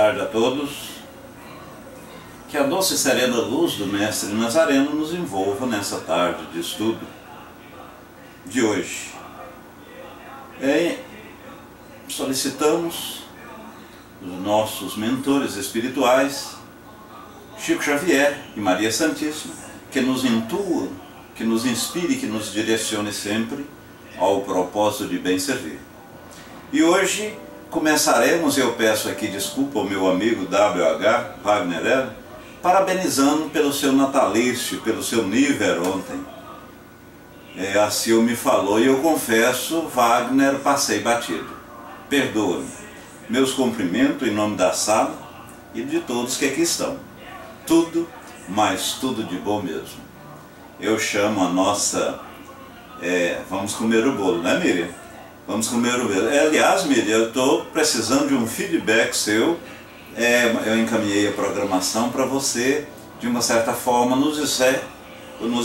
tarde a todos. Que a doce e serena luz do Mestre Nazareno nos envolva nessa tarde de estudo de hoje. Solicitamos os nossos mentores espirituais, Chico Xavier e Maria Santíssima, que nos intuam, que nos inspire, que nos direcione sempre ao propósito de bem servir. E hoje começaremos, eu peço aqui desculpa ao meu amigo WH, Wagner L., parabenizando pelo seu natalício, pelo seu nível ontem. Assim me falou e eu confesso, Wagner, passei batido. Perdoa-me. Meus cumprimentos em nome da sala e de todos que aqui estão. Tudo, mas tudo de bom mesmo. Eu chamo a nossa... vamos comer o bolo, né, Miriam? Vamos comer o bolo. Aliás, Miriam, eu estou precisando de um feedback seu. Eu encaminhei a programação para você, de uma certa forma, nos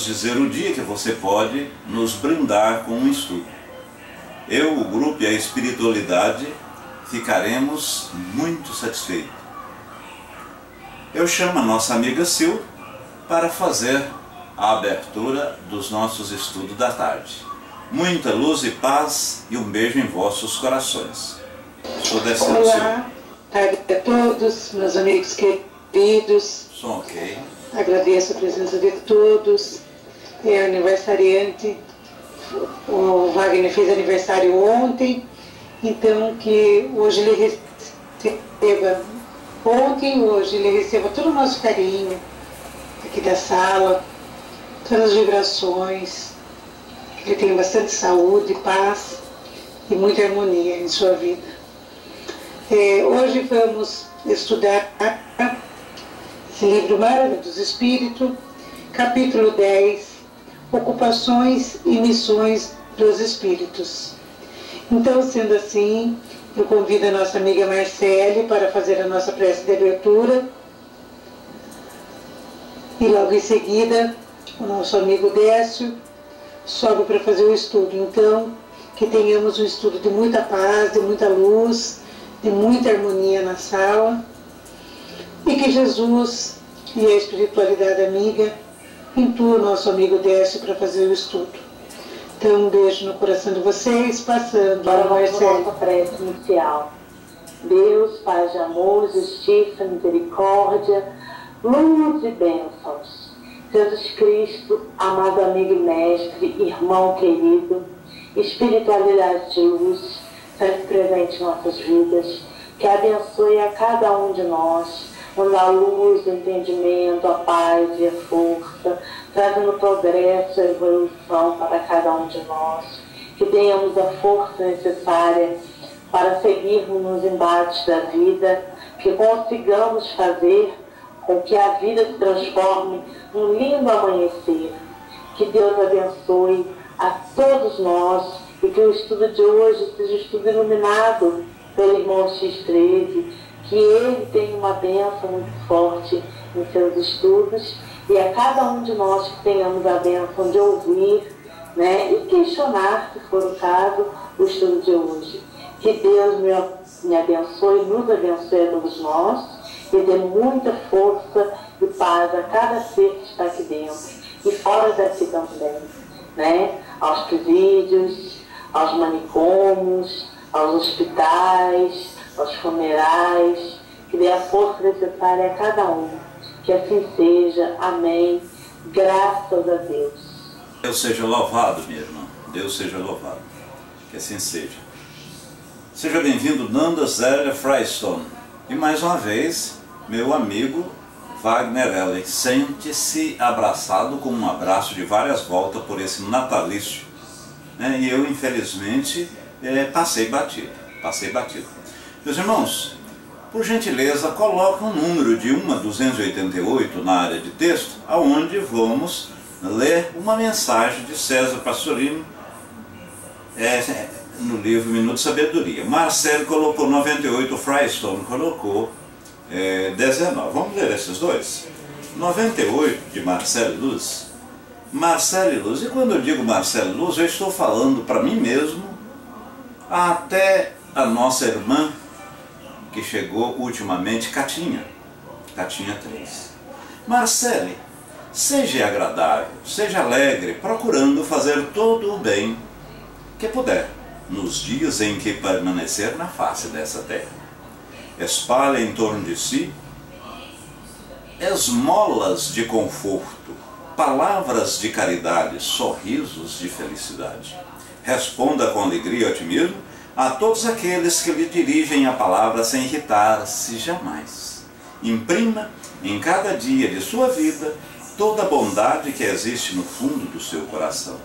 dizer o dia que você pode nos brindar com um estudo. Eu, o grupo e a espiritualidade ficaremos muito satisfeitos. Eu chamo a nossa amiga Sil para fazer a abertura dos nossos estudos da tarde. Muita luz e paz e um beijo em vossos corações. Estou descendo. Olá, tarde a todos, meus amigos queridos. Som ok. Agradeço a presença de todos. É aniversariante. O Wagner fez aniversário ontem, então que hoje ele receba, hoje ele receba todo o nosso carinho aqui da sala, todas as vibrações, que ele tenha bastante saúde, paz e muita harmonia em sua vida. Hoje vamos estudar esse livro Maravilha dos Espíritos, capítulo 10, Ocupações e Missões dos Espíritos. Então, sendo assim, eu convido a nossa amiga Marcele para fazer a nossa prece de abertura e logo em seguida o nosso amigo Décio sobe para fazer o estudo. Então, que tenhamos um estudo de muita paz, de muita luz, de muita harmonia na sala, e que Jesus e a espiritualidade amiga intua o nosso amigo Décio para fazer o estudo. Então, um beijo no coração de vocês, passando para a Marcelo. Nossa prece inicial. Deus, Pai de amor, justiça, misericórdia, luz e bênçãos. Jesus Cristo, amado amigo e mestre, irmão querido, espiritualidade de luz, sempre presente em nossas vidas, que abençoe a cada um de nós, nos dá a luz, o entendimento, a paz e a força, trazendo progresso e evolução para cada um de nós, que tenhamos a força necessária para seguirmos nos embates da vida, que consigamos fazer com que a vida se transforme num lindo amanhecer. Que Deus abençoe a todos nós e que o estudo de hoje seja um estudo iluminado pelo irmão X13, que ele tenha uma bênção muito forte em seus estudos e a cada um de nós que tenhamos a bênção de ouvir, né, e questionar, se for o caso, o estudo de hoje. Que Deus me abençoe, nos abençoe a todos nós e dê muita força e paz a cada ser que está aqui dentro e fora daqui também, né, aos presídios, aos manicômios, aos hospitais, aos funerais, que dê a força necessária a cada um. Que assim seja. Amém. Graças a Deus. Deus seja louvado, minha irmã. Deus seja louvado. Que assim seja. Seja bem-vindo, Nanda Zélia Frystone. E mais uma vez, meu amigo Wagner L. Sente-se abraçado com um abraço de várias voltas por esse natalício. E eu, infelizmente, passei batido. Meus irmãos, por gentileza, coloca um número de 1 a 288 na área de texto, aonde vamos ler uma mensagem de César Pastorino no livro Minuto de Sabedoria. Marcelo colocou 98, o Frystone colocou 19. Vamos ler esses dois? 98 de Marcelo e Luz. Marcelo e Luz. E quando eu digo Marcelo e Luz, eu estou falando para mim mesmo, até a nossa irmã que chegou ultimamente, Catinha 3. Marcele, seja agradável, seja alegre, procurando fazer todo o bem que puder, nos dias em que permanecer na face dessa terra. Espalhe em torno de si esmolas de conforto, palavras de caridade, sorrisos de felicidade. Responda com alegria e otimismo a todos aqueles que lhe dirigem a palavra sem irritar-se jamais. Imprima em cada dia de sua vida toda a bondade que existe no fundo do seu coração.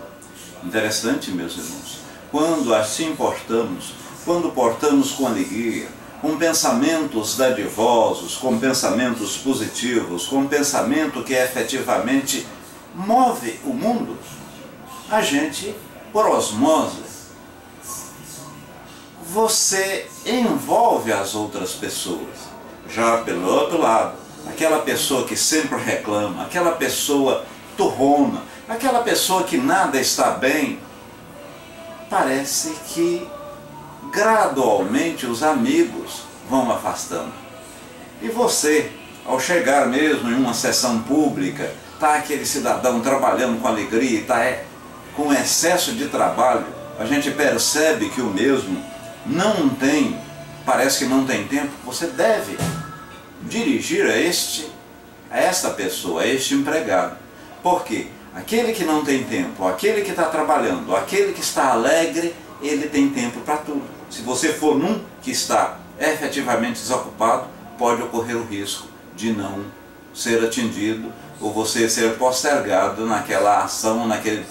Interessante, meus irmãos, quando assim portamos, quando portamos com alegria, com pensamentos dadivosos, com pensamentos positivos, com pensamento que efetivamente move o mundo, a gente, por osmose, você envolve as outras pessoas. Já pelo outro lado, aquela pessoa que sempre reclama, aquela pessoa turrona, aquela pessoa que nada está bem, parece que gradualmente os amigos vão afastando. E você, ao chegar mesmo em uma sessão pública, está aquele cidadão trabalhando com alegria, está com excesso de trabalho, a gente percebe que o mesmo parece que não tem tempo. Você deve dirigir a esta pessoa, a este empregado. Porque aquele que não tem tempo, aquele que está trabalhando, aquele que está alegre, ele tem tempo para tudo. Se você for um que está efetivamente desocupado, pode ocorrer o risco de não ser atingido ou você ser postergado naquela ação, naquele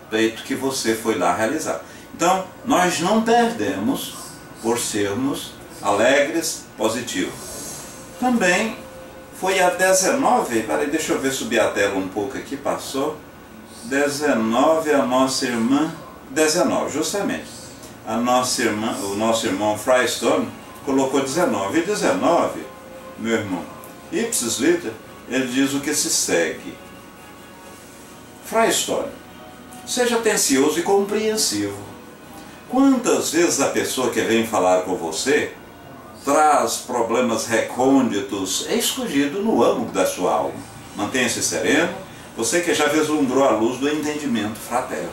pleito que você foi lá realizar. Então, nós não perdemos por sermos alegres, positivos. Também foi a 19, peraí, deixa eu ver, subir a tela um pouco aqui, passou. 19, a nossa irmã, 19, justamente. A nossa irmã, o nosso irmão Frystone colocou 19. E 19, meu irmão, ipsis liter, ele diz o que se segue. Frystone, seja atencioso e compreensivo. Quantas vezes a pessoa que vem falar com você traz problemas recônditos escondidos no âmago da sua alma? Mantenha-se sereno, você que já vislumbrou a luz do entendimento fraterno.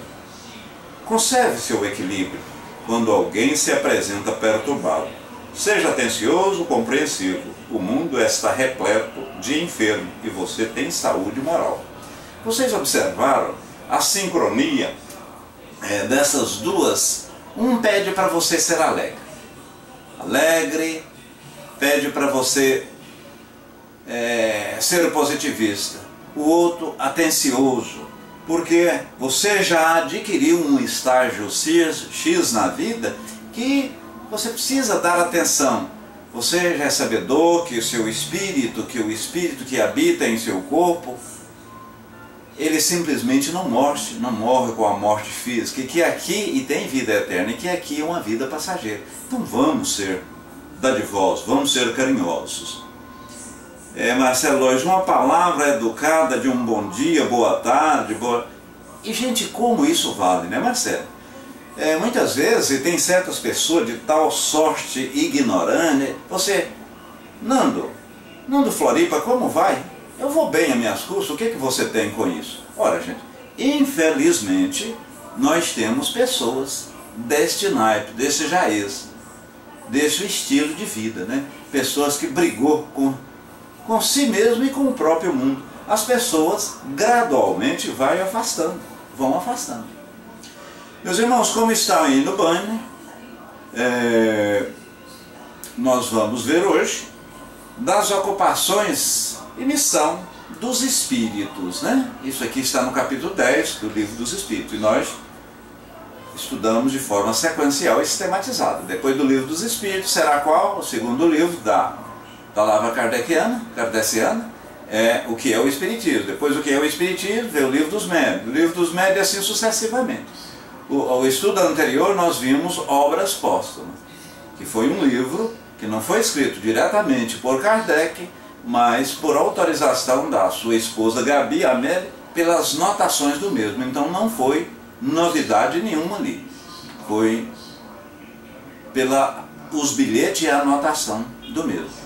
Conserve seu equilíbrio quando alguém se apresenta perturbado. Seja atencioso, compreensivo. O mundo está repleto de enfermo e você tem saúde moral. Vocês observaram a sincronia dessas duas? Um pede para você ser alegre. Alegre, pede para você ser positivista. O outro, atencioso, porque você já adquiriu um estágio X na vida que você precisa dar atenção. Você já é sabedor que o seu espírito, o espírito que habita em seu corpo, ele simplesmente não morre com a morte física, e que aqui e tem vida eterna, e que aqui é uma vida passageira. Então vamos ser dadivosos, vamos ser carinhosos. Marcelo Lois, uma palavra educada de um bom dia, boa tarde, E gente, como isso vale, né, Marcelo? Muitas vezes tem certas pessoas de tal sorte ignorante. Você, Nando Floripa, como vai? Eu vou bem a minhas custas, o que você tem com isso? Ora, gente, infelizmente, nós temos pessoas deste naipe, desse jaez, desse estilo de vida, né? Pessoas que brigou com si mesmo e com o próprio mundo. As pessoas gradualmente vão afastando. Meus irmãos, como está aí no banho, nós vamos ver hoje das ocupações e missão dos espíritos, né? Isso aqui está no capítulo 10 do Livro dos Espíritos, e nós estudamos de forma sequencial e sistematizada. Depois do Livro dos Espíritos será qual? O segundo livro da palavra kardeciana, o que é o Espiritismo. Depois o que é o Espiritismo, vem o Livro dos Médiuns. O Livro dos Médiuns assim sucessivamente. O estudo anterior nós vimos Obras Póstumas, que foi um livro que não foi escrito diretamente por Kardec, mas por autorização da sua esposa Gabi Amélie, pelas notações do mesmo. Então não foi novidade nenhuma ali. Foi pela os bilhetes e a anotação do mesmo.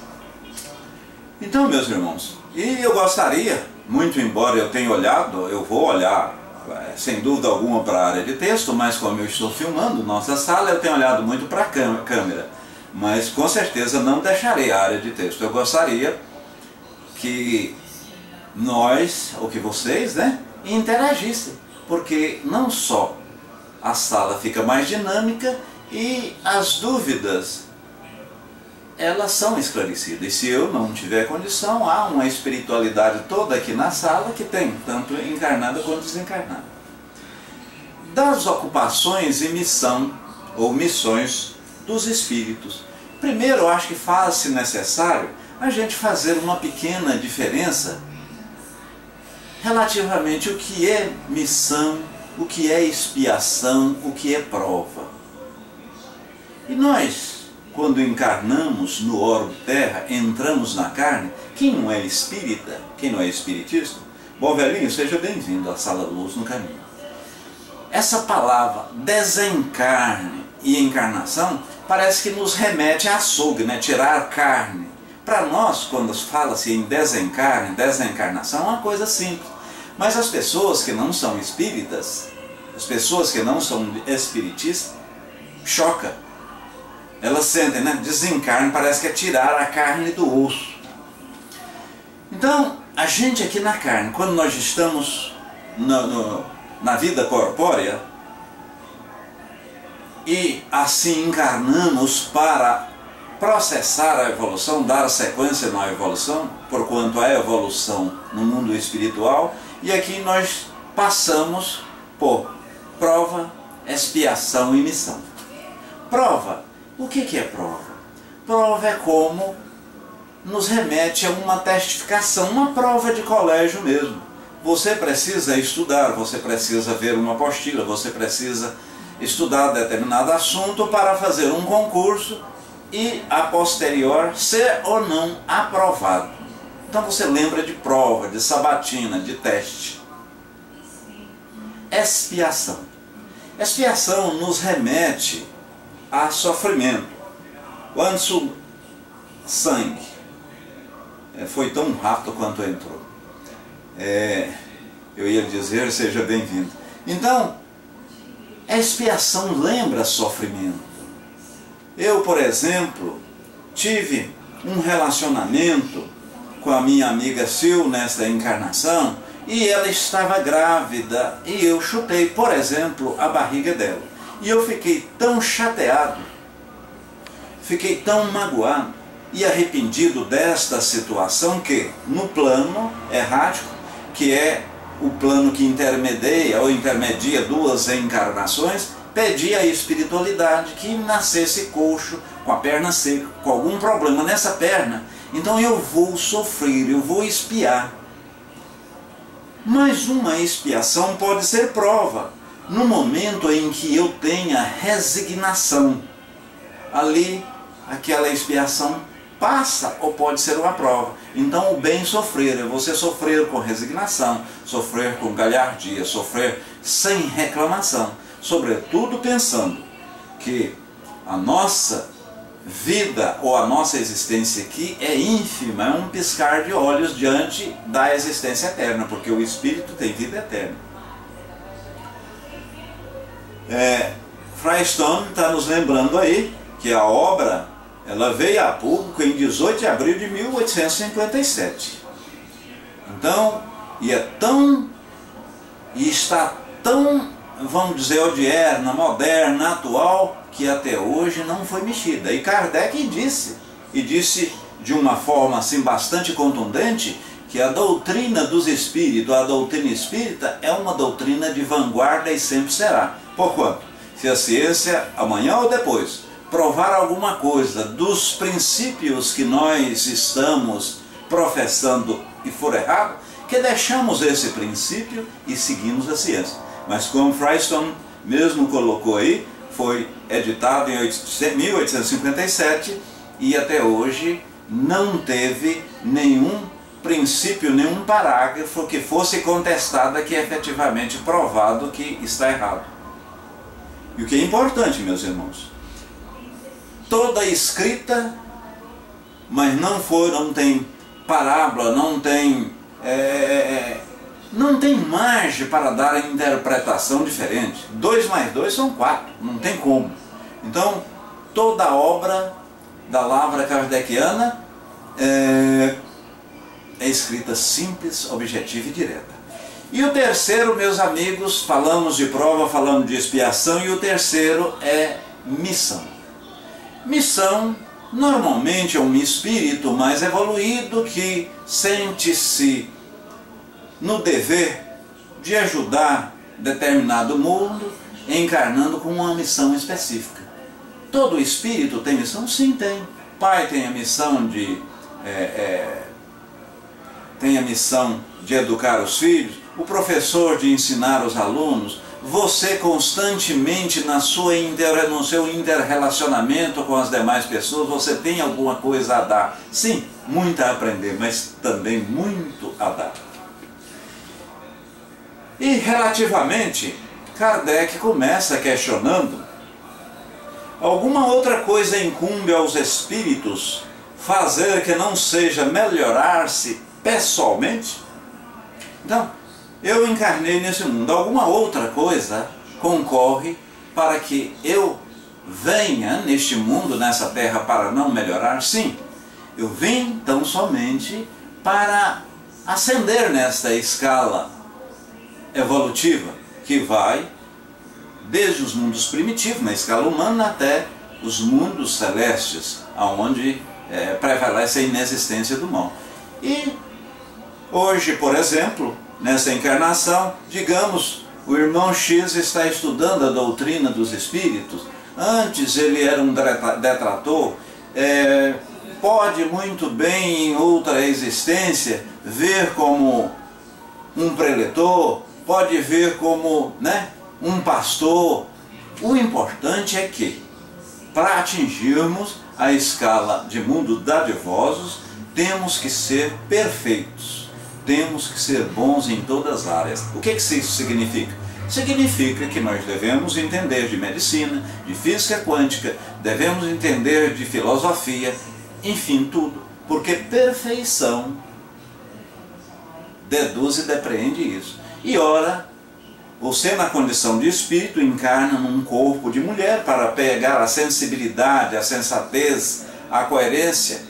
Então, meus irmãos, e eu gostaria, muito embora eu tenha olhado, eu vou olhar, sem dúvida alguma, para a área de texto, mas como eu estou filmando nossa sala, eu tenho olhado muito para a câmera, mas com certeza não deixarei a área de texto. Eu gostaria que nós, ou que vocês, né, interagissem, porque não só a sala fica mais dinâmica e as dúvidas, elas são esclarecidas. E se eu não tiver condição, há uma espiritualidade toda aqui na sala que tem, tanto encarnada quanto desencarnada. Das ocupações e missão, ou missões dos espíritos. Primeiro, eu acho que faz-se necessário a gente fazer uma pequena diferença relativamente o que é missão, o que é expiação, o que é prova. E nós, quando encarnamos no orbe terra, entramos na carne, quem não é espírita, quem não é espiritista, bom velhinho, seja bem-vindo à Sala Luz no Caminho. Essa palavra desencarne e encarnação parece que nos remete a açougue, né? Tirar carne. Para nós, quando fala-se em desencarne, desencarnação, é uma coisa simples. Mas as pessoas que não são espíritas, as pessoas que não são espiritistas, choca. Elas sentem, né? Desencarne, parece que é tirar a carne do osso. Então, a gente aqui na carne, quando nós estamos na vida corpórea, e assim encarnamos para processar a evolução, dar sequência na evolução, porquanto a evolução no mundo espiritual, e aqui nós passamos por prova, expiação e missão. Prova. O que é prova? Prova é como nos remete a uma testificação, uma prova de colégio mesmo. Você precisa estudar, você precisa ver uma apostila, você precisa estudar determinado assunto para fazer um concurso e, a posterior, ser ou não aprovado. Então você lembra de prova, de sabatina, de teste. Expiação. Expiação nos remete a sofrimento. Quando o sangue foi tão rápido quanto entrou. Eu ia dizer, seja bem-vindo. Então, a expiação lembra sofrimento. Eu, por exemplo, tive um relacionamento com a minha amiga Sil nesta encarnação e ela estava grávida e eu chutei, por exemplo, a barriga dela. E eu fiquei tão chateado, fiquei tão magoado e arrependido desta situação que, no plano errático, que é o plano que intermedia ou intermedia duas encarnações, pedi à espiritualidade que nascesse coxo, com a perna seca, com algum problema nessa perna. Então eu vou sofrer, eu vou expiar. Mas uma expiação pode ser prova. No momento em que eu tenha resignação, ali aquela expiação passa ou pode ser uma prova. Então o bem sofrer é você sofrer com resignação, sofrer com galhardia, sofrer sem reclamação, sobretudo pensando que a nossa vida ou a nossa existência aqui é ínfima, é um piscar de olhos diante da existência eterna, porque o Espírito tem vida eterna. Frystone está nos lembrando aí que a obra ela veio a público em 18 de abril de 1857. Então, e está tão, vamos dizer, odierna, moderna, atual, que até hoje não foi mexida. E Kardec disse de uma forma assim bastante contundente, que a doutrina dos espíritos, a doutrina espírita, é uma doutrina de vanguarda e sempre será. Porquanto, se a ciência, amanhã ou depois, provar alguma coisa dos princípios que nós estamos professando e for errado, que deixamos esse princípio e seguimos a ciência. Mas como Frystone mesmo colocou aí, foi editado em 1857 e até hoje não teve nenhum princípio, nenhum parágrafo que fosse contestado que é efetivamente provado que está errado. E o que é importante, meus irmãos, toda escrita, mas não tem parábola, não tem margem para dar a interpretação diferente. 2 mais 2 são 4, não tem como. Então, toda a obra da Lavra Kardeciana é escrita simples, objetiva e direta. E o terceiro, meus amigos, falamos de prova, falamos de expiação, e o terceiro é missão. Missão, normalmente é um espírito mais evoluído que sente-se no dever de ajudar determinado mundo, encarnando com uma missão específica. Todo espírito tem missão? Sim, tem. Pai tem a missão de educar os filhos, o professor de ensinar os alunos, você constantemente no seu interrelacionamento com as demais pessoas, você tem alguma coisa a dar. Sim, muito a aprender, mas também muito a dar. E relativamente, Kardec começa questionando: alguma outra coisa incumbe aos espíritos fazer que não seja melhorar-se pessoalmente? Então, eu encarnei nesse mundo. Alguma outra coisa concorre para que eu venha neste mundo, nessa terra, para não melhorar? Sim, eu vim tão somente para ascender nesta escala evolutiva, que vai desde os mundos primitivos, na escala humana, até os mundos celestes, onde prevalece a inexistência do mal. E hoje, por exemplo, nessa encarnação, digamos, o irmão X está estudando a doutrina dos espíritos. Antes ele era um detrator, pode muito bem em outra existência ver como um preletor, pode ver como um pastor. O importante é que, para atingirmos a escala de mundo dadivosos, temos que ser perfeitos. Temos que ser bons em todas as áreas. O que isso significa? Significa que nós devemos entender de medicina, de física quântica, devemos entender de filosofia, enfim, tudo. Porque perfeição deduz e depreende isso. E ora, você na condição de espírito encarna num corpo de mulher para pegar a sensibilidade, a sensatez, a coerência,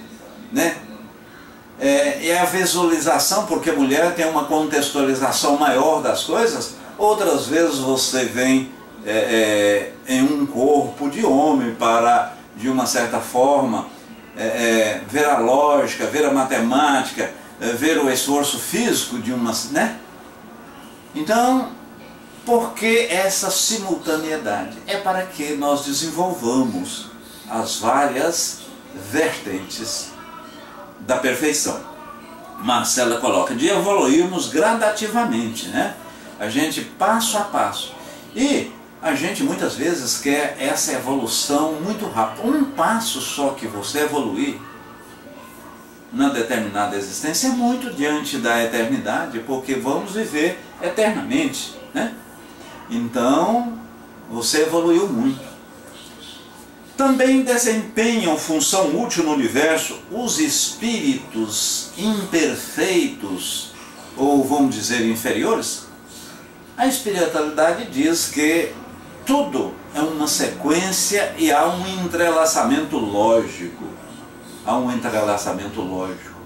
é a visualização, porque a mulher tem uma contextualização maior das coisas. Outras vezes você vem em um corpo de homem para, de uma certa forma, ver a lógica, ver a matemática, ver o esforço físico de uma... Então, por que essa simultaneidade? É para que nós desenvolvamos as várias vertentes da perfeição. Marcela coloca, de evoluirmos gradativamente, a gente passo a passo. E a gente muitas vezes quer essa evolução muito rápida. Um passo só que você evoluir na determinada existência é muito diante da eternidade, porque vamos viver eternamente, Então, você evoluiu muito. Também desempenham função útil no universo os espíritos imperfeitos, ou vamos dizer inferiores? A espiritualidade diz que tudo é uma sequência e há um entrelaçamento lógico. Há um entrelaçamento lógico.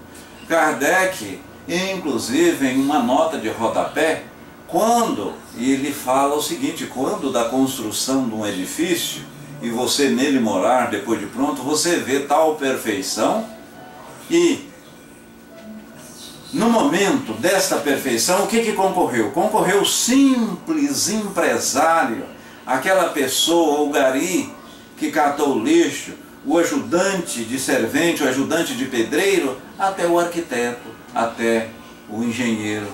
Kardec, inclusive em uma nota de rodapé, quando ele fala o seguinte: quando da construção de um edifício, e você nele morar depois de pronto, você vê tal perfeição, e no momento desta perfeição, o que concorreu? Concorreu o simples empresário, aquela pessoa, o gari que catou o lixo, o ajudante de servente, o ajudante de pedreiro, até o arquiteto, até o engenheiro,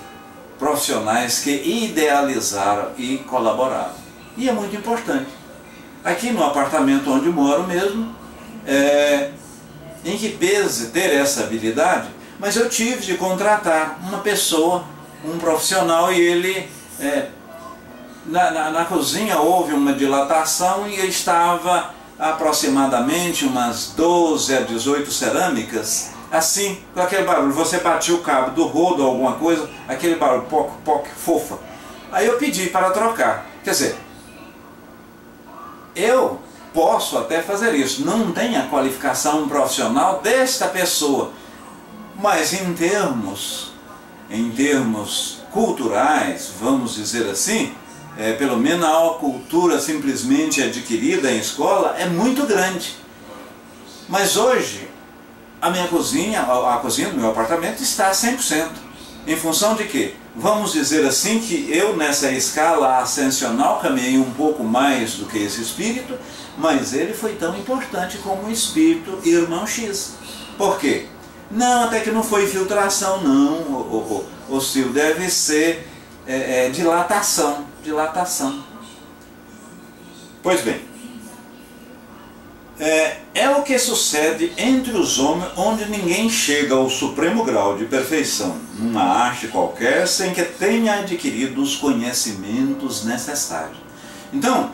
profissionais que idealizaram e colaboraram. E é muito importante. Aqui no apartamento onde moro mesmo, em que pese ter essa habilidade, mas eu tive de contratar uma pessoa, um profissional, e ele, na cozinha houve uma dilatação e eu estava aproximadamente umas 12 a 18 cerâmicas, assim, com aquele barulho. Você batia o cabo do rodo ou alguma coisa, aquele barulho, poc, poc, fofa. Aí eu pedi para trocar. Quer dizer, eu posso até fazer isso, não tenho a qualificação profissional desta pessoa, mas em termos culturais, vamos dizer assim, pelo menos a cultura simplesmente adquirida em escola é muito grande. Mas hoje a minha cozinha, a cozinha do meu apartamento está a 100%. Em função de quê? Vamos dizer assim que eu nessa escala ascensional caminhei um pouco mais do que esse espírito, mas ele foi tão importante como o espírito irmão X. Por quê? Não, até que não foi infiltração não, o Sil, deve ser dilatação. Pois bem, é o que sucede entre os homens onde ninguém chega ao supremo grau de perfeição numa arte qualquer sem que tenha adquirido os conhecimentos necessários. Então,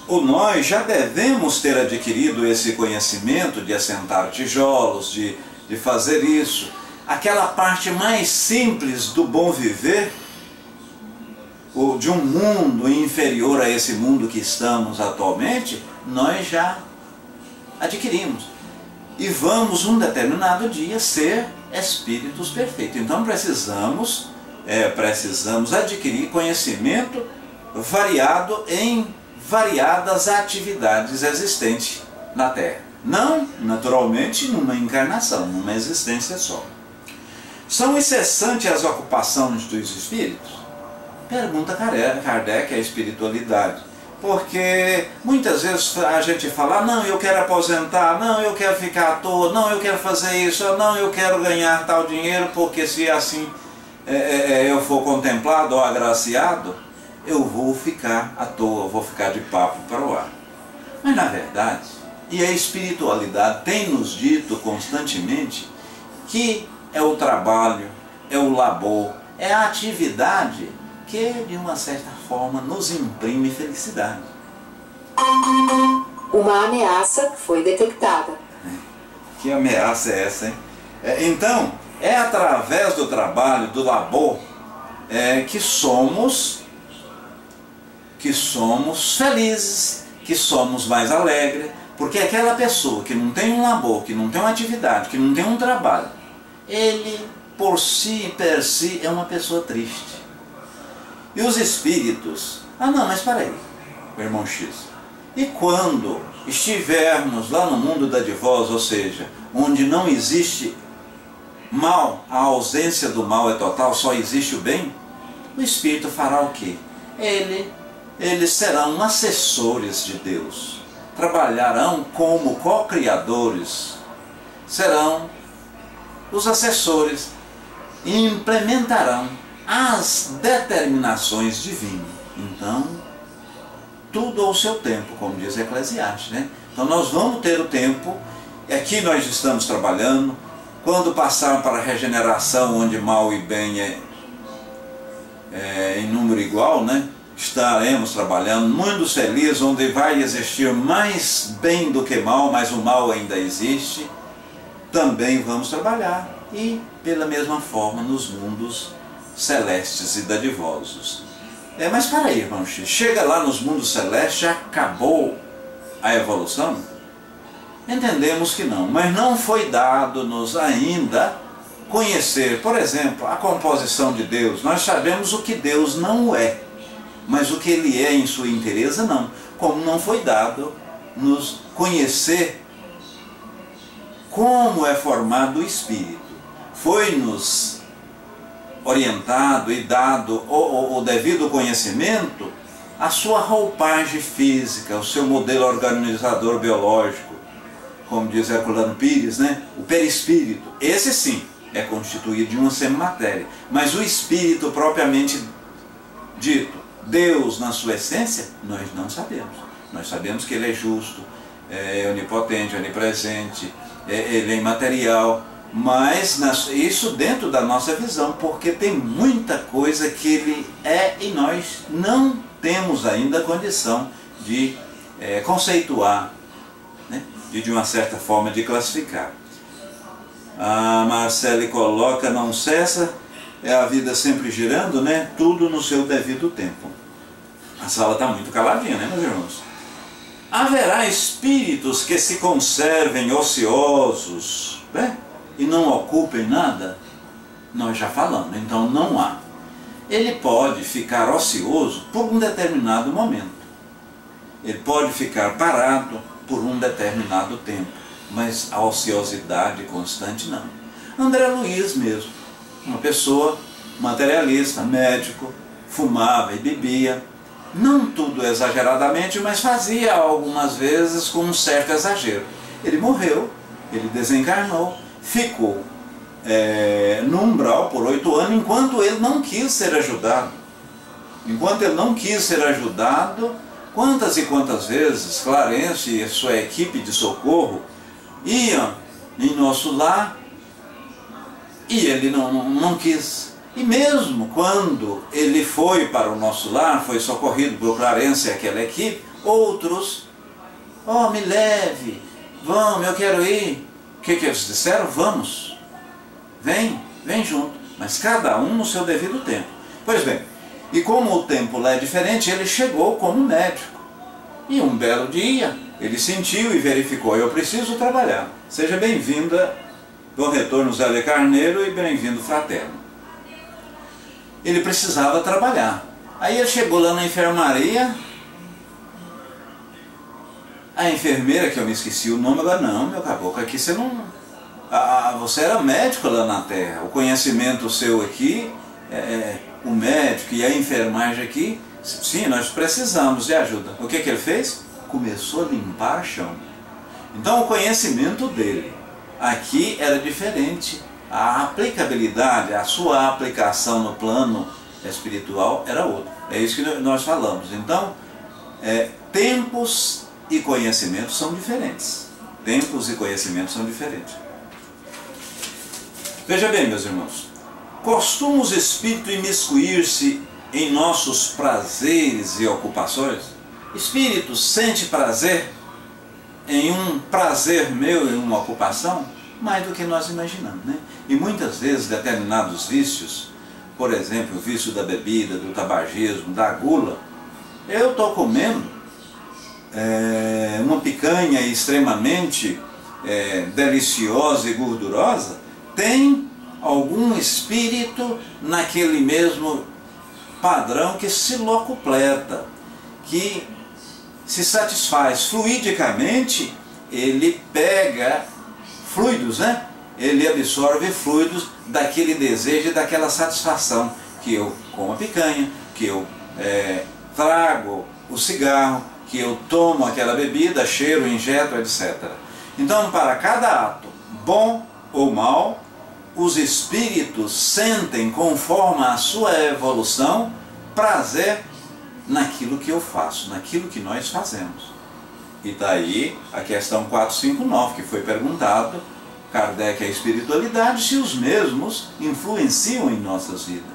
nós já devemos ter adquirido esse conhecimento de assentar tijolos, de fazer isso. Aquela parte mais simples do bom viver, de um mundo inferior a esse mundo que estamos atualmente, nós já adquirimos. E vamos um determinado dia ser espíritos perfeitos. Então precisamos adquirir conhecimento variado em variadas atividades existentes na Terra. Não, naturalmente, numa encarnação, numa existência só. São incessantes as ocupações dos espíritos? Pergunta Kardec a espiritualidade. Porque muitas vezes a gente fala, não, eu quero aposentar, não, eu quero ficar à toa, não, eu quero fazer isso, não, eu quero ganhar tal dinheiro, porque se assim eu for contemplado ou agraciado, eu vou ficar à toa, vou ficar de papo para o ar. Mas na verdade, e a espiritualidade tem nos dito constantemente que é o trabalho, é o labor, é a atividade que de uma certa forma nos imprime felicidade. Uma ameaça foi detectada. Que ameaça é essa, hein? Então, é através do trabalho, do labor, que somos felizes, que somos mais alegres, porque aquela pessoa que não tem um labor, que não tem uma atividade, que não tem um trabalho, ele por si, per si, é uma pessoa triste. E os espíritos, não, mas espera aí, irmão X, e quando estivermos lá no mundo da dadivoso, ou seja, onde não existe mal, a ausência do mal é total, só existe o bem, o espírito fará o quê? Eles serão assessores de Deus, trabalharão como co-criadores, serão os assessores e implementarão as determinações divinas. Então, tudo ao seu tempo, como diz Eclesiastes, né? Então nós vamos ter o tempo, aqui nós estamos trabalhando, quando passar para a regeneração, onde mal e bem é em número igual, né? Estaremos trabalhando, mundos felizes, onde vai existir mais bem do que mal, mas o mal ainda existe, também vamos trabalhar, e pela mesma forma nos mundos celestes e dadivosos. Mas para aí, irmão X, chega lá nos mundos celestes, já acabou a evolução? Entendemos que não, mas não foi dado-nos ainda conhecer, por exemplo, a composição de Deus. Nós sabemos o que Deus não é, mas o que Ele é em sua inteireza não. Como não foi dado nos conhecer como é formado o Espírito. Foi-nos orientado e dado o devido conhecimento a sua roupagem física, o seu modelo organizador biológico, como diz Herculano Pires, né? O perispírito. Esse sim é constituído de uma semimatéria, mas o espírito propriamente dito, Deus na sua essência, nós não sabemos. Nós sabemos que Ele é justo, é onipotente, onipresente, Ele é imaterial, mas isso dentro da nossa visão, porque tem muita coisa que Ele é e nós não temos ainda a condição de conceituar, né? E de uma certa forma de classificar. A Marcele coloca, não cessa, é a vida sempre girando, né? Tudo no seu devido tempo. A sala está muito caladinha, né, meus irmãos? Haverá espíritos que se conservem ociosos, né? E não ocupem nada? Nós já falamos, então não há. Ele pode ficar ocioso por um determinado momento. Ele pode ficar parado por um determinado tempo. Mas a ociosidade constante não. André Luiz mesmo, uma pessoa materialista, médico, fumava e bebia. Não tudo exageradamente, mas fazia algumas vezes com um certo exagero. Ele morreu, ele desencarnou, ficou no umbral por 8 anos, enquanto ele não quis ser ajudado. Enquanto ele não quis ser ajudado, quantas e quantas vezes Clarence e sua equipe de socorro iam em nosso lar e ele não quis. E mesmo quando ele foi para o nosso lar, foi socorrido por Clarence e aquela equipe, outros, me leve, vamos, eu quero ir. O que eles disseram? Vamos, vem junto, mas cada um no seu devido tempo. Pois bem, e como o tempo lá é diferente, ele chegou como médico. E um belo dia, ele sentiu e verificou, eu preciso trabalhar. Seja bem-vinda, Bom Retorno Zé de Carneiro, e bem-vindo fraterno. Ele precisava trabalhar. Aí ele chegou lá na enfermaria, a enfermeira, que eu me esqueci o nome agora, não, meu caboclo, aqui você não... você era médico lá na Terra, o conhecimento seu aqui, o médico e a enfermagem aqui, sim, nós precisamos de ajuda. O que ele fez? Começou a limpar chão. Então o conhecimento dele aqui era diferente. A aplicabilidade, a sua aplicação no plano espiritual era outra. É isso que nós falamos. Então, tempos e conhecimentos são diferentes. Tempos e conhecimentos são diferentes. Veja bem, meus irmãos, costumam os espíritos imiscuir-se em nossos prazeres e ocupações? Espírito sente prazer em um prazer meu, em uma ocupação? Mais do que nós imaginamos, né? E muitas vezes determinados vícios, por exemplo, o vício da bebida, do tabagismo, da gula, eu estou comendo uma picanha extremamente deliciosa e gordurosa, tem algum espírito naquele mesmo padrão que se locupleta, que se satisfaz fluidicamente, ele pega fluidos, né? Ele absorve fluidos daquele desejo e daquela satisfação, que eu como a picanha, que eu trago o cigarro, que eu tomo aquela bebida, cheiro, injeto, etc. Então, para cada ato, bom ou mal, os espíritos sentem, conforme a sua evolução, prazer naquilo que eu faço, naquilo que nós fazemos. E daí a questão 459, que foi perguntado, Kardec, a espiritualidade, se os mesmos influenciam em nossas vidas.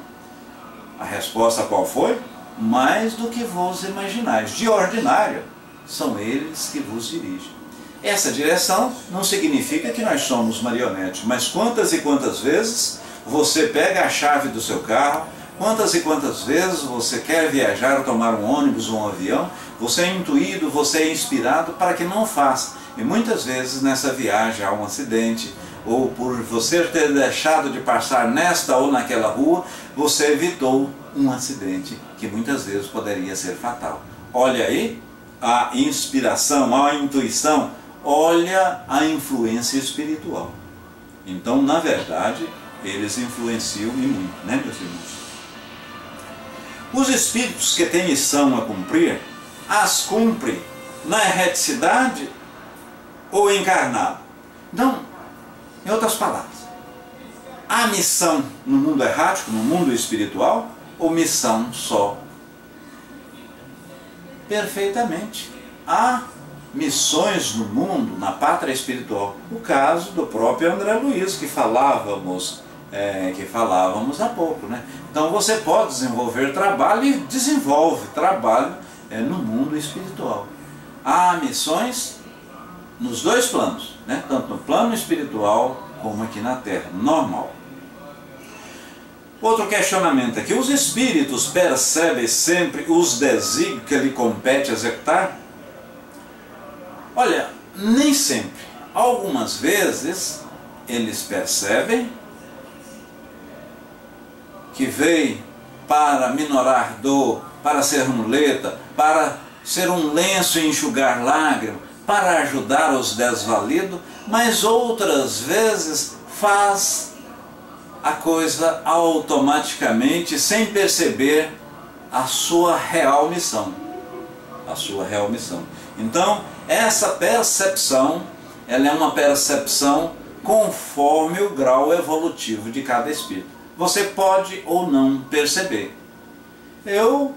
A resposta qual foi? Mais do que vos imaginais. De ordinário, são eles que vos dirigem. Essa direção não significa que nós somos marionetes, mas quantas e quantas vezes você pega a chave do seu carro, quantas e quantas vezes você quer viajar, tomar um ônibus ou um avião, você é intuído, você é inspirado para que não faça. E muitas vezes nessa viagem há um acidente, ou por você ter deixado de passar nesta ou naquela rua, você evitou um acidente que muitas vezes poderia ser fatal. Olha aí a inspiração, a intuição, olha a influência espiritual. Então, na verdade, eles influenciam e muito, né, meus irmãos? Os espíritos que têm missão a cumprir, as cumprem na erreticidade ou encarnado. Então, em outras palavras, há missão no mundo errático, no mundo espiritual, ou missão só? Perfeitamente. Há missões no mundo, na pátria espiritual. O caso do próprio André Luiz, que falávamos há pouco, né? Então você pode desenvolver trabalho e desenvolve trabalho no mundo espiritual. há missões nos dois planos, né? Tanto no plano espiritual como aqui na Terra, normal. Outro questionamento aqui: os espíritos percebem sempre os desígnios que lhe compete executar? Olha, nem sempre. Algumas vezes eles percebem que veio para minorar dor, para ser muleta, para ser um lenço e enxugar lágrimas, para ajudar os desvalidos, mas outras vezes faz a coisa automaticamente, sem perceber a sua real missão. A sua real missão. Então, essa percepção, ela é uma percepção conforme o grau evolutivo de cada espírito. Você pode ou não perceber. Eu,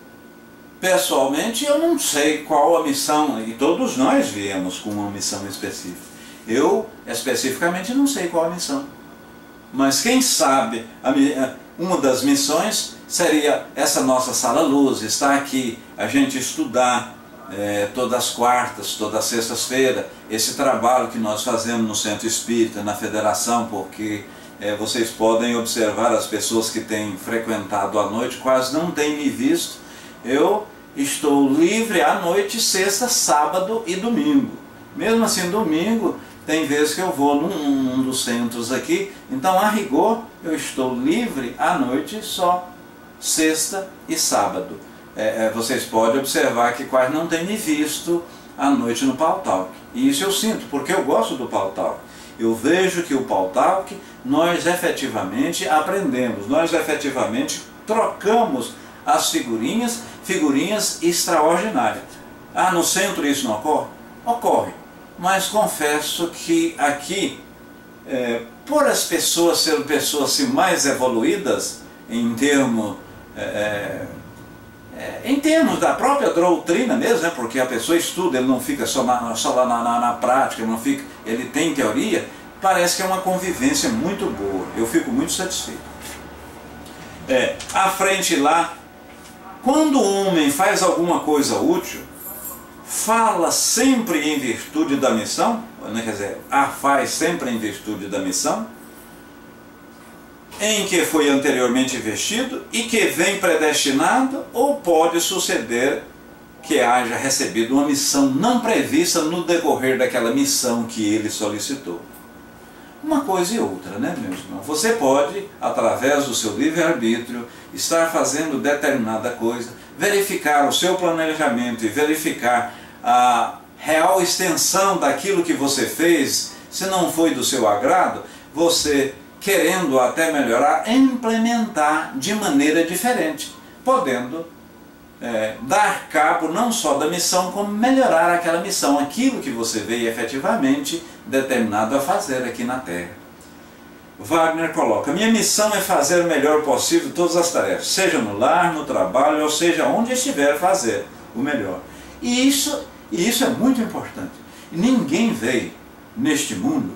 pessoalmente, eu não sei qual a missão, e todos nós viemos com uma missão específica. Eu, especificamente, não sei qual a missão. Mas quem sabe, uma das missões seria essa nossa sala-luz, estar aqui, a gente estudar todas as quartas, todas as sextas-feiras, esse trabalho que nós fazemos no Centro Espírita, na Federação, porque vocês podem observar, as pessoas que têm frequentado à noite quase não têm me visto. Eu estou livre à noite, sexta, sábado e domingo. Mesmo assim, domingo, tem vezes que eu vou num dos centros aqui, então a rigor eu estou livre à noite só sexta e sábado. Vocês podem observar que quase não tem me visto à noite no Paul Talk. E isso eu sinto, porque eu gosto do Paul Talk. Eu vejo que o Paul Talk, nós efetivamente aprendemos, nós efetivamente trocamos as figurinhas extraordinárias. Ah, no centro isso não ocorre? Ocorre. Mas confesso que aqui, por as pessoas serem pessoas assim, mais evoluídas em termos da própria doutrina mesmo, né? Porque a pessoa estuda, ele não fica só lá na prática, ele tem teoria, parece que é uma convivência muito boa. Eu fico muito satisfeito. À frente lá, quando o homem faz alguma coisa útil, fala sempre em virtude da missão, né? Quer dizer, faz sempre em virtude da missão, em que foi anteriormente investido e que vem predestinado, ou pode suceder que haja recebido uma missão não prevista no decorrer daquela missão que ele solicitou. Uma coisa e outra, né, meus irmãos? Você pode, através do seu livre-arbítrio, estar fazendo determinada coisa, verificar o seu planejamento e verificar a real extensão daquilo que você fez. Se não foi do seu agrado, você, querendo até melhorar, implementar de maneira diferente, podendo dar cabo não só da missão, como melhorar aquela missão, aquilo que você veio efetivamente determinado a fazer aqui na Terra. Wagner coloca: minha missão é fazer o melhor possível todas as tarefas, seja no lar, no trabalho, ou seja, onde estiver, fazer o melhor. E isso é muito importante. Ninguém veio neste mundo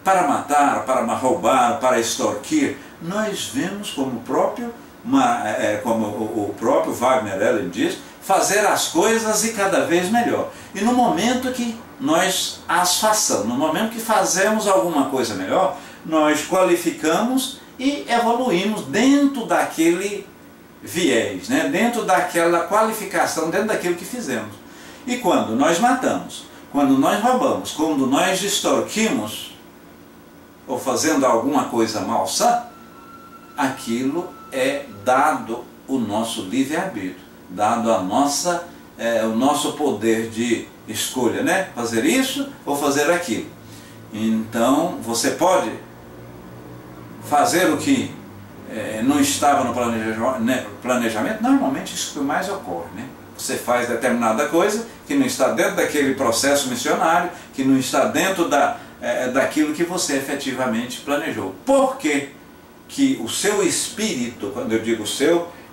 para matar, para roubar, para extorquir. Nós vemos como o próprio Wagner Ellen diz, fazer as coisas e cada vez melhor. E no momento que nós as façamos, no momento que fazemos alguma coisa melhor, nós qualificamos e evoluímos dentro daquele viés, né? Dentro daquela qualificação, dentro daquilo que fizemos. E quando nós matamos, quando nós roubamos, quando nós extorquimos, ou fazendo alguma coisa malsã, aquilo é dado o nosso livre-arbítrio, dado o nosso poder de escolha, né? Fazer isso ou fazer aquilo. Então, você pode fazer o que não estava no planejamento. Normalmente isso que mais ocorre, né? Você faz determinada coisa que não está dentro daquele processo missionário, que não está dentro daquilo que você efetivamente planejou. Por quê? Que o seu espírito, quando eu digo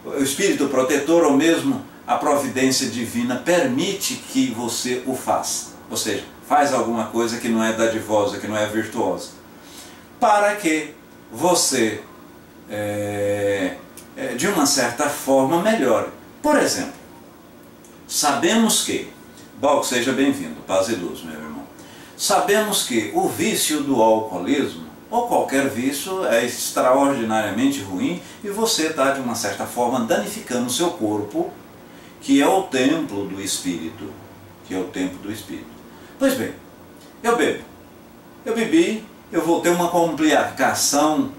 o espírito protetor, ou mesmo a providência divina, permite que você o faça. Ou seja, faz alguma coisa que não é dadivosa, que não é virtuosa, para que você, de uma certa forma, melhore. Por exemplo, sabemos que Balco, seja bem-vindo, paz e luz, meu irmão. Sabemos que o vício do alcoolismo, ou qualquer vício, é extraordinariamente ruim e você está, de uma certa forma, danificando o seu corpo, que é o templo do Espírito. Pois bem, eu bebo. Eu bebi, eu vou ter uma complicação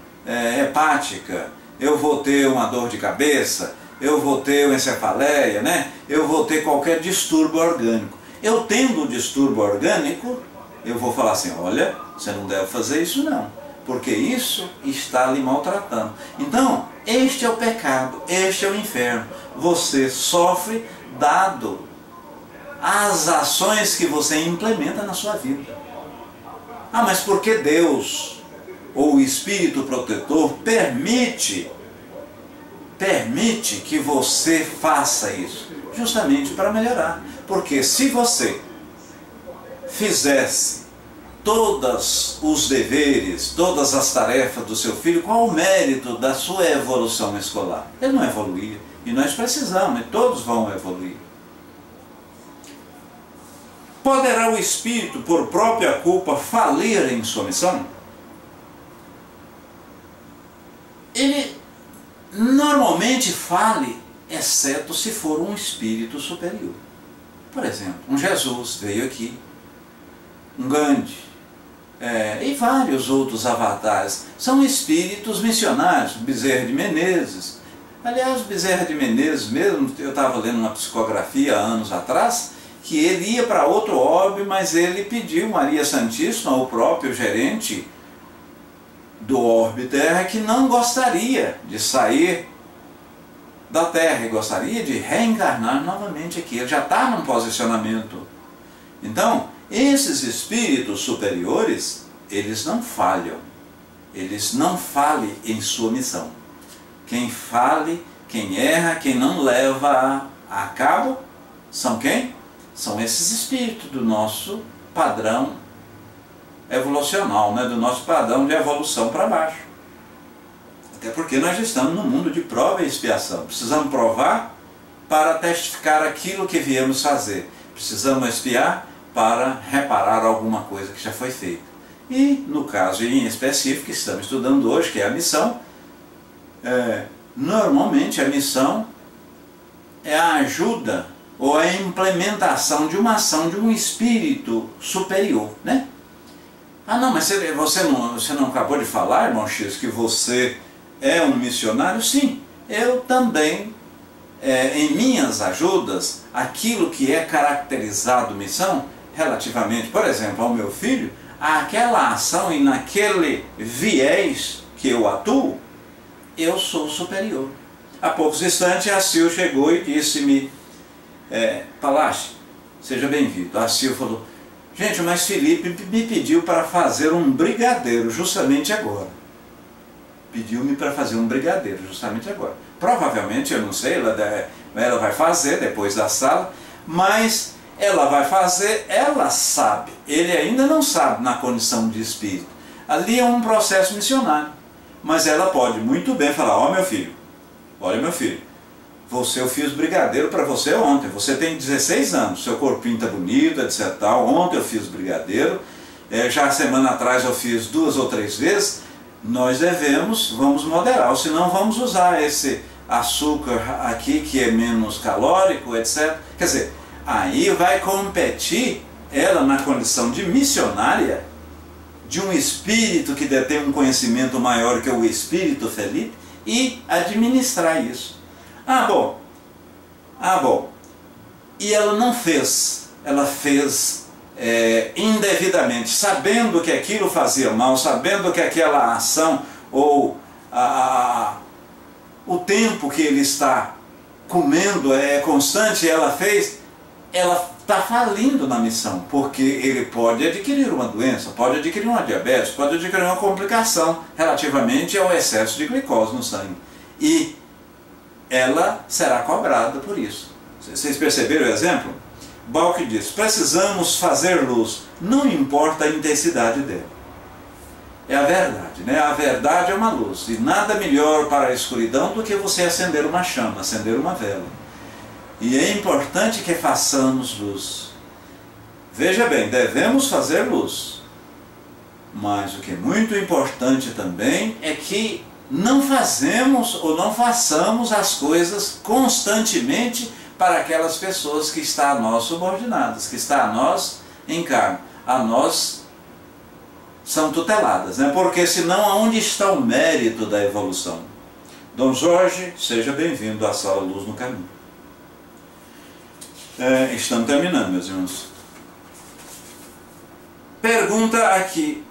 hepática, eu vou ter uma dor de cabeça, eu vou ter uma encefaleia, né? Eu vou ter qualquer distúrbio orgânico. Eu tendo um distúrbio orgânico, eu vou falar assim, olha, você não deve fazer isso não, porque isso está lhe maltratando. Então, este é o pecado, este é o inferno. Você sofre dado as ações que você implementa na sua vida. Ah, mas por que Deus, ou o Espírito Protetor, permite que você faça isso? Justamente para melhorar. Porque se você fizesse todos os deveres, todas as tarefas do seu filho, qual o mérito da sua evolução escolar? Ele não evoluía. E nós precisamos, e todos vão evoluir. Poderá o espírito, por própria culpa, falir em sua missão? Ele normalmente fale, exceto se for um espírito superior. Por exemplo, um Jesus veio aqui, um Gandhi, e vários outros avatares. São espíritos missionários, Bezerra de Menezes. Aliás, Bezerra de Menezes mesmo, eu estava lendo uma psicografia há anos atrás, que ele ia para outro orbe, mas ele pediu Maria Santíssima, o próprio gerente do orbe Terra, que não gostaria de sair da Terra, e gostaria de reencarnar novamente aqui. Ele já está num posicionamento. Então, esses espíritos superiores, eles não falham. Eles não falem em sua missão. Quem fale, quem erra, quem não leva a cabo, são quem? São esses espíritos do nosso padrão evolucional, né? Do nosso padrão de evolução para baixo. Até porque nós estamos num mundo de prova e expiação. Precisamos provar para testificar aquilo que viemos fazer. Precisamos expiar para reparar alguma coisa que já foi feita. E, no caso em específico que estamos estudando hoje, que é a missão, normalmente a missão é a ajuda ou a implementação de uma ação de um espírito superior, né? Ah, não, mas você não acabou de falar, irmão X, que você é um missionário? Sim, eu também, em minhas ajudas, aquilo que é caracterizado missão, relativamente, por exemplo, ao meu filho, aquela ação e naquele viés que eu atuo, eu sou superior. Há poucos instantes a Sil chegou e disse-me, Palácio, seja bem-vindo. A Sil falou, gente, mas Felipe me pediu para fazer um brigadeiro justamente agora. Pediu-me para fazer um brigadeiro justamente agora. Provavelmente, eu não sei, ela vai fazer depois da sala, mas ela vai fazer, ela sabe. Ele ainda não sabe na condição de espírito. Ali é um processo missionário. Mas ela pode muito bem falar, ó meu filho, olha meu filho, eu fiz brigadeiro para você ontem, você tem 16 anos, seu corpinho está bonito, etc. Ontem eu fiz brigadeiro, já semana atrás eu fiz 2 ou 3 vezes, nós vamos moderar, senão vamos usar esse açúcar aqui que é menos calórico, etc. Quer dizer, aí vai competir ela na condição de missionária, de um espírito que detém um conhecimento maior que o espírito Felipe, e administrar isso. Ah, bom. E ela não fez, ela fez indevidamente, sabendo que aquilo fazia mal, sabendo que aquela ação, ou o tempo que ele está comendo é constante, ela fez, ela está falindo na missão, porque ele pode adquirir uma doença, pode adquirir uma diabetes, pode adquirir uma complicação relativamente ao excesso de glicose no sangue. E ela será cobrada por isso. Vocês perceberam o exemplo? Balk diz, precisamos fazer luz, não importa a intensidade dela. É a verdade, né? A verdade é uma luz, e nada melhor para a escuridão do que você acender uma chama, acender uma vela. E é importante que façamos luz. Veja bem, devemos fazer luz. Mas o que é muito importante também é que não fazemos ou não façamos as coisas constantemente para aquelas pessoas que estão a nós subordinadas, que estão a nós em cargo, a nós são tuteladas, né? Porque senão aonde está o mérito da evolução? Dom Jorge, seja bem-vindo à Sala Luz no Caminho. Estamos terminando, meus irmãos. Pergunta aqui.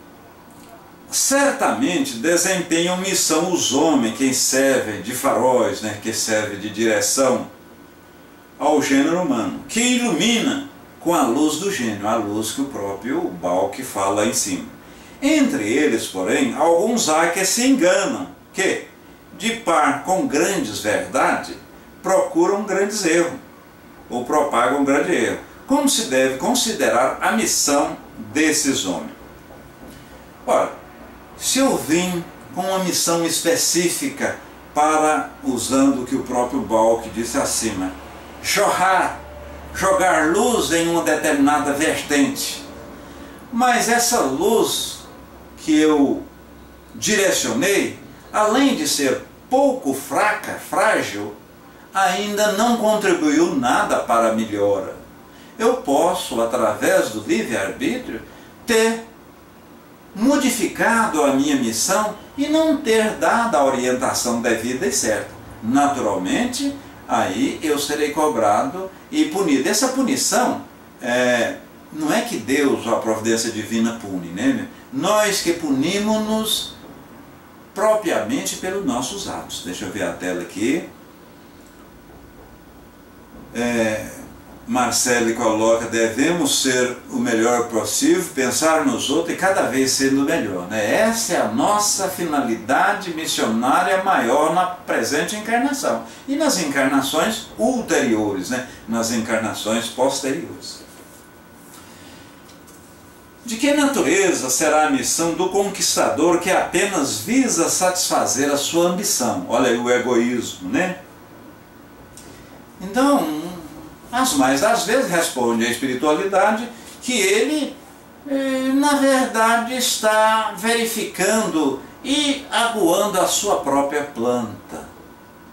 Certamente desempenham missão os homens que servem de faróis, né, que servem de direção ao gênero humano, que ilumina com a luz do gênio, a luz que o próprio Balk fala em cima. Entre eles, porém, alguns há que se enganam, que, de par com grandes verdades, procuram grandes erros, ou propagam grande erro. Como se deve considerar a missão desses homens? Ora, se eu vim com uma missão específica para, usando o que o próprio Balk disse acima, jogar luz em uma determinada vertente, mas essa luz que eu direcionei, além de ser pouco fraca, frágil, ainda não contribuiu nada para a melhora. Eu posso, através do livre-arbítrio, ter modificado a minha missão e não ter dado a orientação devida e certa. Naturalmente, aí eu serei cobrado e punido. Essa punição, não é que Deus ou a providência divina pune, né? Nós que punimos-nos propriamente pelos nossos atos. Deixa eu ver a tela aqui. Marcele coloca, devemos ser o melhor possível, pensar nos outros e cada vez sendo melhor, né? Essa é a nossa finalidade missionária maior na presente encarnação e nas encarnações ulteriores, né? Nas encarnações posteriores. De que natureza será a missão do conquistador que apenas visa satisfazer a sua ambição? Olha aí o egoísmo, né? Então, as mais das vezes responde a espiritualidade que ele, na verdade, está verificando e aguando a sua própria planta.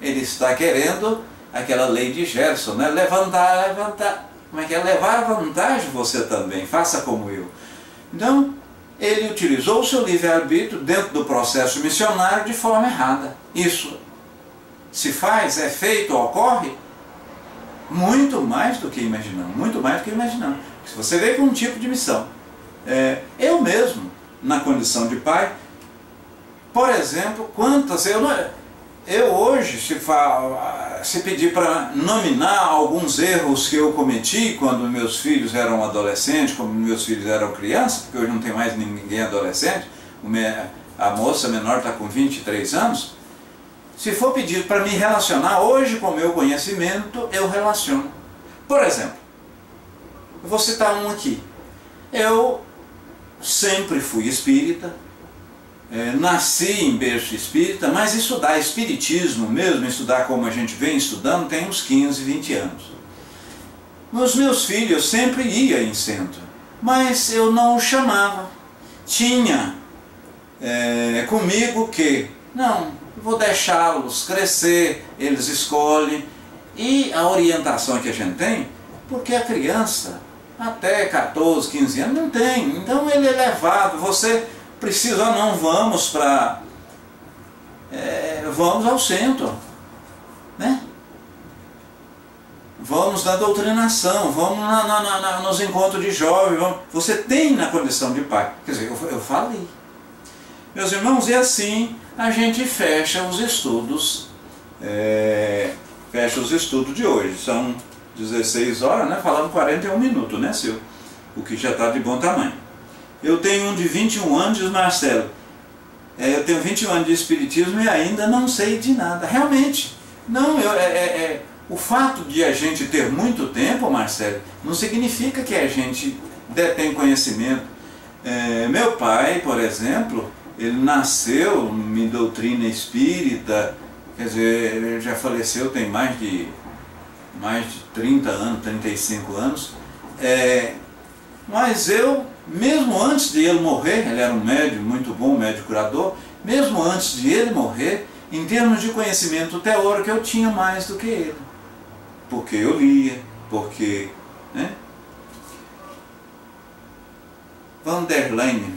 Ele está querendo aquela lei de Gerson, né? Levar vantagem você também, faça como eu. Então, ele utilizou o seu livre-arbítrio dentro do processo missionário de forma errada. Isso se faz, é feito, ocorre muito mais do que imaginamos, muito mais do que imaginamos. Se você veio com um tipo de missão, eu mesmo, na condição de pai, por exemplo, eu hoje, se pedir para nominar alguns erros que eu cometi quando meus filhos eram adolescentes, quando meus filhos eram crianças, porque hoje não tem mais ninguém adolescente, a moça menor está com 23 anos, se for pedido para me relacionar hoje com o meu conhecimento, eu relaciono. Por exemplo, eu vou citar um aqui. Eu sempre fui espírita, nasci em berço espírita, mas estudar espiritismo mesmo, estudar como a gente vem estudando, tem uns 15, 20 anos. Os meus filhos sempre iam em centro, mas eu não os chamava. Tinha comigo que, não, vou deixá-los crescer, eles escolhem. E a orientação que a gente tem, porque a criança, até 14, 15 anos, não tem. Então ele é levado, você precisa, não, vamos ao centro, né? Vamos na doutrinação, vamos nos encontros de jovens, você tem na condição de pai. Quer dizer, eu falei. Meus irmãos, e assim a gente fecha os estudos, de hoje. São 16 horas, né? Falando 41 minutos, né, Silvio? O que já está de bom tamanho. Eu tenho um de 21 anos, diz Marcelo. Eu tenho 21 anos de espiritismo e ainda não sei de nada. Realmente, não, o fato de a gente ter muito tempo, Marcelo, não significa que a gente detém conhecimento. Meu pai, por exemplo, ele nasceu em doutrina espírita, quer dizer, ele já faleceu tem mais de 30 anos, 35 anos. Mas eu, mesmo antes de ele morrer, ele era um médium muito bom, um médium curador, mesmo antes de ele morrer, em termos de conhecimento teórico, eu tinha mais do que ele. Porque eu lia, porque... né? Vanderlane,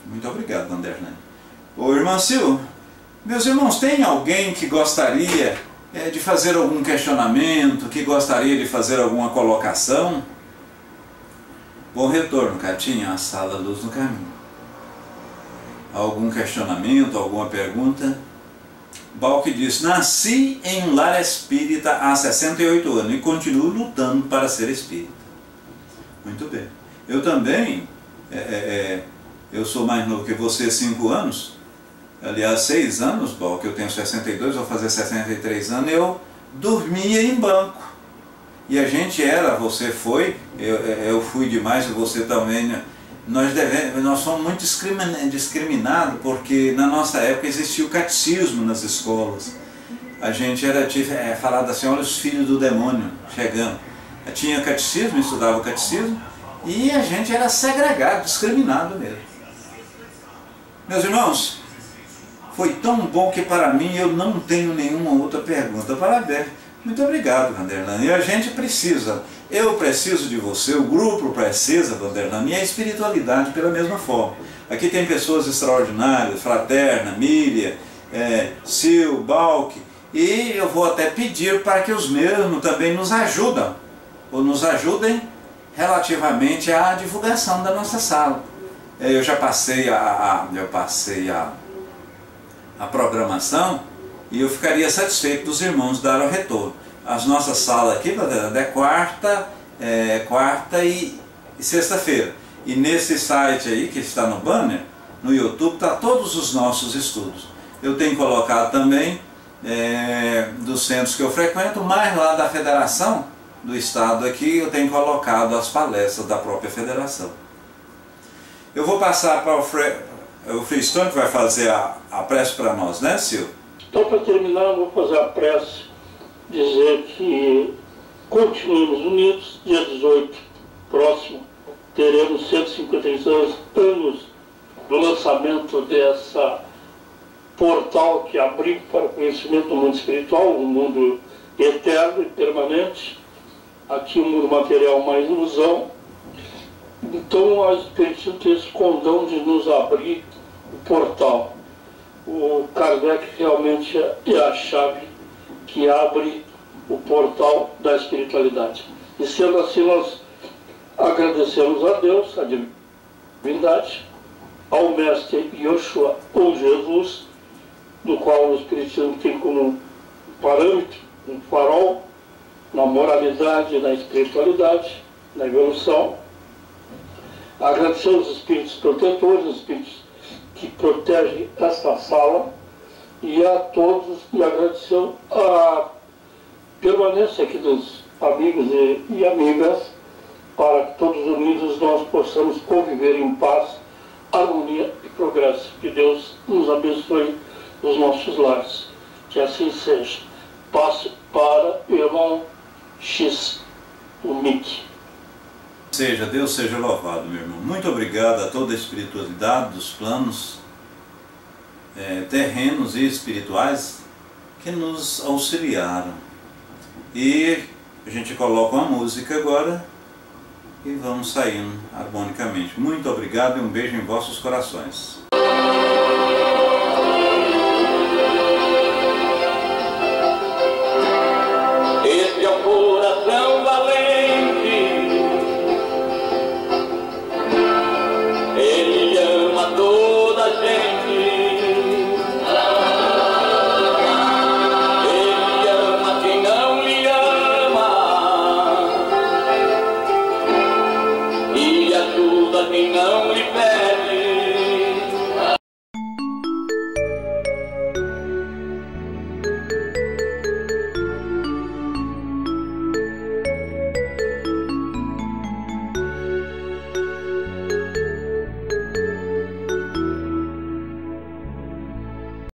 muito obrigado, Vanderlane. Ô irmão Sil, meus irmãos, tem alguém que gostaria de fazer algum questionamento, que gostaria de fazer alguma colocação? Bom retorno, Catinha, a sala Luz no Caminho. Algum questionamento, alguma pergunta? Balque diz, nasci em um lar espírita há 68 anos e continuo lutando para ser espírita. Muito bem. Eu também, eu sou mais novo que você, 5 anos, aliás 6 anos, Balque, eu tenho 62, vou fazer 63 anos, eu dormia em banco. E a gente era, você foi, eu fui demais e você também, né? Nós somos muito discriminados porque na nossa época existia o catecismo nas escolas. A gente era falado assim, olha os filhos do demônio chegando. Tinha catecismo, estudava o catecismo e a gente era segregado, discriminado mesmo. Meus irmãos, foi tão bom que para mim eu não tenho nenhuma outra pergunta. Parabéns. Muito obrigado, Vanderlane. E a gente precisa, eu preciso de você, o grupo precisa, Vanderlane, e a espiritualidade pela mesma forma. Aqui tem pessoas extraordinárias, Fraterna, Miriam, Sil, Balque, e eu vou até pedir para que os mesmos também nos ajudem relativamente à divulgação da nossa sala. Eu já passei a programação, e eu ficaria satisfeito dos irmãos dar o retorno. As nossas salas aqui, é quarta e sexta-feira. E nesse site aí, que está no banner, no YouTube, está todos os nossos estudos. Eu tenho colocado também dos centros que eu frequento, mas lá da federação do estado aqui, eu tenho colocado as palestras da própria federação. Eu vou passar para o Frei Stone, que vai fazer a prece para nós, né, Silvio? Então, para terminar, eu vou fazer a prece, dizer que continuemos unidos. Dia 18, próximo, teremos 156 anos do lançamento dessa portal que abriga para o conhecimento do mundo espiritual, um mundo eterno e permanente. Aqui o mundo material uma ilusão. Então, a Espiritismo tem esse condão de nos abrir o portal. O Kardec realmente é a chave que abre o portal da espiritualidade. E sendo assim, nós agradecemos a Deus, a divindade, ao Mestre Yoshua ou Jesus, do qual o Espiritismo tem como parâmetro, um farol, na moralidade, na espiritualidade, na evolução. Agradecemos os espíritos protetores, os espíritos que protegem esta sala, e a todos, e agradecer a permanência aqui dos amigos e amigas, para que todos unidos nós possamos conviver em paz, harmonia e progresso. Que Deus nos abençoe nos nossos lares. Que assim seja. Passe para o irmão X, o Mickey. Deus seja louvado, meu irmão. Muito obrigado a toda a espiritualidade dos planos terrenos e espirituais que nos auxiliaram. E a gente coloca uma música agora e vamos saindo harmonicamente. Muito obrigado e um beijo em vossos corações.